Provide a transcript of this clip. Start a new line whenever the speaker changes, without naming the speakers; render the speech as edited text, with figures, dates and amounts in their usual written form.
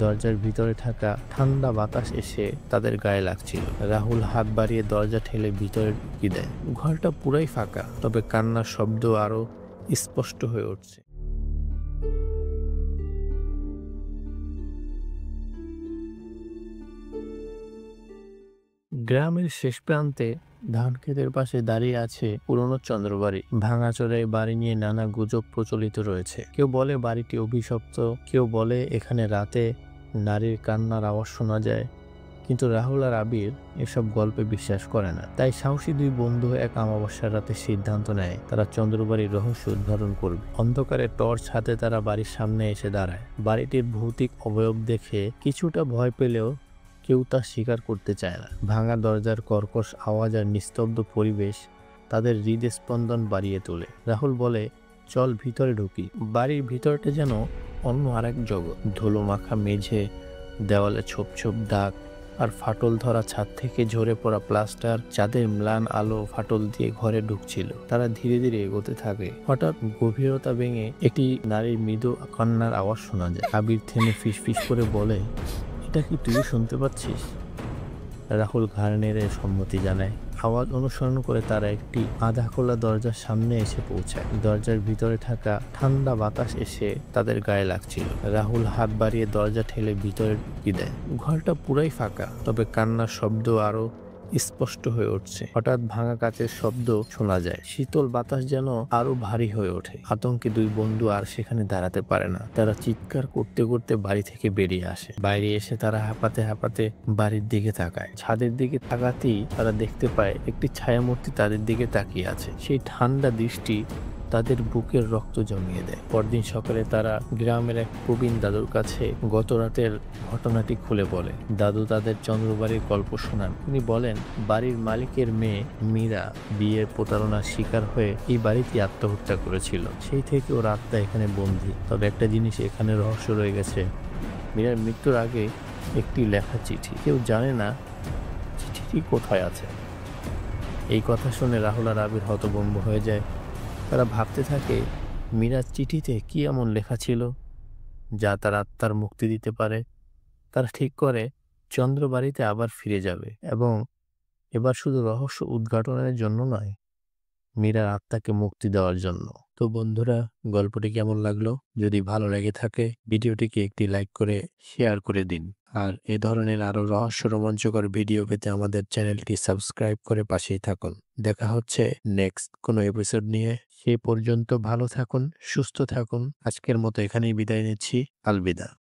দরজার ভিতরে থাকা ঠান্ডা বাতাস এসে তাদের গায়ে লাগছিল। রাহুল হাত বাড়িয়ে দরজা ঠেলে ভিতরে ঢুকিয়ে দেয়। ঘরটা পুরাই ফাঁকা, তবে কান্নার শব্দ আরো স্পষ্ট হয়ে উঠছে। গ্রামের শেষ প্রান্তে ধানক্ষেতের পাশে দাঁড়িয়ে আছে পুরনো চন্দ্রবাড়ি। ভাঙাচোরা এই বাড়ি নিয়ে নানা গুজব প্রচলিত রয়েছে। কেউ বলে বাড়িটি অভিশপ্ত, কেউ বলে এখানে রাতে নারীর কান্নার আওয়াজ শোনা যায়। কিন্তু রাহুল আর আবির এসব গল্পে বিশ্বাস করে না। তাই সাহসী দুই বন্ধু এক অমাবস্যার রাতে সিদ্ধান্ত নেয় তারা চন্দ্রবাড়ির রহস্য উদ্ঘাটন করবে। অন্ধকারে টর্চ হাতে তারা বাড়ির সামনে এসে দাঁড়ায়। বাড়িটির ভৌতিক অবয়ব দেখে কিছুটা ভয় পেলেও কেউ তা স্বীকার করতে চায় না। ভাঙা দরজার কর্কশ আওয়াজ আর নিস্তব্ধ পরিবেশ তাদের হৃদস্পন্দন বাড়িয়ে তোলে। রাহুল বলে, চল ভিতরে ঢুকি। বাড়ির ভিতরটা যেন অন্য আরেক জগৎ। ধুলো মাখা মেঝে, দেওয়ালে ছোপ ছোপ দাগ, আর ফাটল ধরা ছাদ থেকে ঝরে পড়া প্লাস্টার। চাঁদের ম্লান আলো ফাটল দিয়ে ঘরে ঢুকছিল। তারা ধীরে ধীরে এগোতে থাকে। হঠাৎ গভীরতা ভেঙে একটি নারীর মৃদু কান্নার আওয়াজ শোনা যায়। আবির থেমে ফিসফিস করে বলে, এটা কি তুই শুনতে পাচ্ছিস? রাহুল ঘাড় নেড়ে সম্মতি জানায়। আওয়াজ অনুসরণ করে তারা একটি আধা খোলা দরজার সামনে এসে পৌঁছায়। দরজার ভিতরে থাকা ঠান্ডা বাতাস এসে তাদের গায়ে লাগছিল। রাহুল হাত বাড়িয়ে দরজা ঠেলে ভিতরে ঢুকিয়ে দেয়। ঘরটা পুরাই ফাঁকা, তবে কান্নার শব্দ আরো স্পষ্ট হয়ে উঠছে। হঠাৎ ভাঙা কাচের শব্দ শোনা যায়। শীতল বাতাস যেন আরো ভারী হয়ে ওঠে। আতঙ্কে দুই বন্ধু আর সেখানে দাঁড়াতে পারে না। তারা চিৎকার করতে করতে বাড়ি থেকে বেরিয়ে আসে। বাইরে এসে তারা হাঁপাতে হাঁপাতে বাড়ির দিকে তাকায়। ছাদের দিকে তাকাতেই তারা দেখতে পায় একটি ছায়ামূর্তি তাদের দিকে তাকিয়ে আছে। সেই ঠান্ডা দৃষ্টি তাদের বুকের রক্ত জমিয়ে দেয়। পরদিন সকালে তারা গ্রামের এক প্রবীণ দাদুর কাছে গত রাতের ঘটনাটি খুলে বলে। দাদু তাদের চন্দ্রবাড়ির গল্প শোনান। তিনি বলেন, বাড়ির মালিকের মেয়ে মীরা বিয়ের প্রতারণার শিকার হয়ে এই বাড়িতে আত্মহত্যা করেছিল। সেই থেকে ওর আত্মা এখানে বন্দী। তবে একটা জিনিস এখানে রহস্য রয়ে গেছে। মীরার মৃত্যুর আগে একটি লেখা চিঠি। কেউ জানে না চিঠিটি কোথায় আছে। এই কথা শুনে রাহুল আর আবির হতভম্ব হয়ে যায়। তারা ভাবতে থাকে, মীরার চিঠিতে কি এমন লেখা ছিল যা তার আত্মার মুক্তি দিতে পারে। তারা ঠিক করে চন্দ্রবাড়িতে আবার ফিরে যাবে, এবং এবার শুধু রহস্য উদ্ঘাটনের জন্য নয়, মীরার আত্মাকে মুক্তি দেওয়ার জন্য। তো বন্ধুরা, গল্পটি কেমন লাগলো? যদি ভালো লেগে থাকে ভিডিওটিকে একটি লাইক করে শেয়ার করে দিন। আর এ ধরনের আরো রহস্য রোমাঞ্চকর ভিডিও পেতে আমাদের চ্যানেলটি সাবস্ক্রাইব করে পাশেই থাকুন। দেখা হচ্ছে নেক্সট কোনো এপিসোড নিয়ে। সে পর্যন্ত ভালো থাকুন, সুস্থ থাকুন। আজকের মতো এখানেই বিদায় নিচ্ছি। আলবিদা।